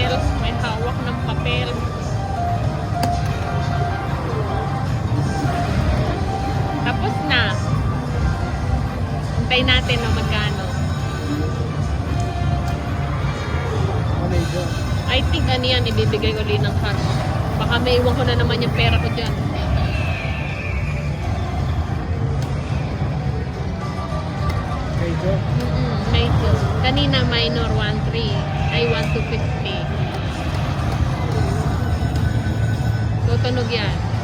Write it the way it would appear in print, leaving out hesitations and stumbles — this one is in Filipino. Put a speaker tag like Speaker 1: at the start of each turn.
Speaker 1: papel. May hawak ng papel. Tapos na. Hintay natin na magkano. I think ano yan, ibibigay ko ulit ng cash. Baka may iwan ko na naman yung pera ko dyan.
Speaker 2: Medyo.
Speaker 1: Medyo. Kanina minor 1.3. Ay 1.250. So tunog yan.